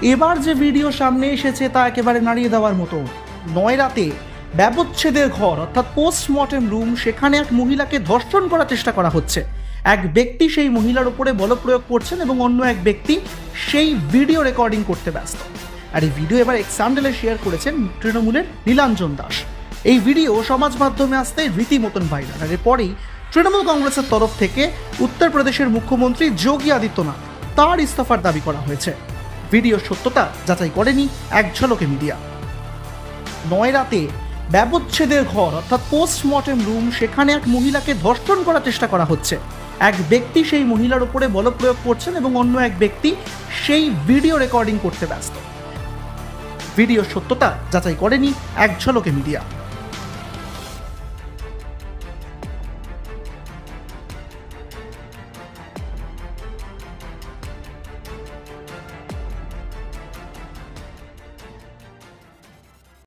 এবার যে ভিডিও সামনে এসেছে তা একেবারে নাড়িয়ে দেওয়ার মতো। নয়রাতে ব্যবচ্ছেদের ঘর অর্থাৎ পোস্টমর্টেম রুম, সেখানে এক মহিলাকে ধর্ষণ করার চেষ্টা করা হচ্ছে। এক ব্যক্তি সেই মহিলার উপরে বলপ্রয়োগ করছেন এবং অন্য এক ব্যক্তি সেই ভিডিও রেকর্ডিং করতে ব্যস্ত। আর এই ভিডিও এবার এক্স হ্যান্ডেলে শেয়ার করেছেন তৃণমূলের নীলাঞ্জন দাস। এই ভিডিও সমাজ মাধ্যমে আসতে রীতিমতন ভাইরাল। আর এরপরেই তৃণমূল কংগ্রেসের তরফ থেকে উত্তরপ্রদেশের মুখ্যমন্ত্রী যোগী আদিত্যনাথ তার ইস্তফার দাবি করা হয়েছে। ভিডিওর সত্যতা যাচাই করেনি এক ঝলকে মিডিয়া। নয়রাতে ব্যবচ্ছেদের ঘর অর্থাৎ পোস্টমর্টেম রুম, সেখানে এক মহিলাকে ধর্ষণ করার চেষ্টা করা হচ্ছে। এক ব্যক্তি সেই মহিলার উপরে বলপ্রয়োগ করছেন এবং অন্য এক ব্যক্তি সেই ভিডিও রেকর্ডিং করতে ব্যস্ত। ভিডিওর সত্যতা যাচাই করেনি এক ঝলকে মিডিয়া।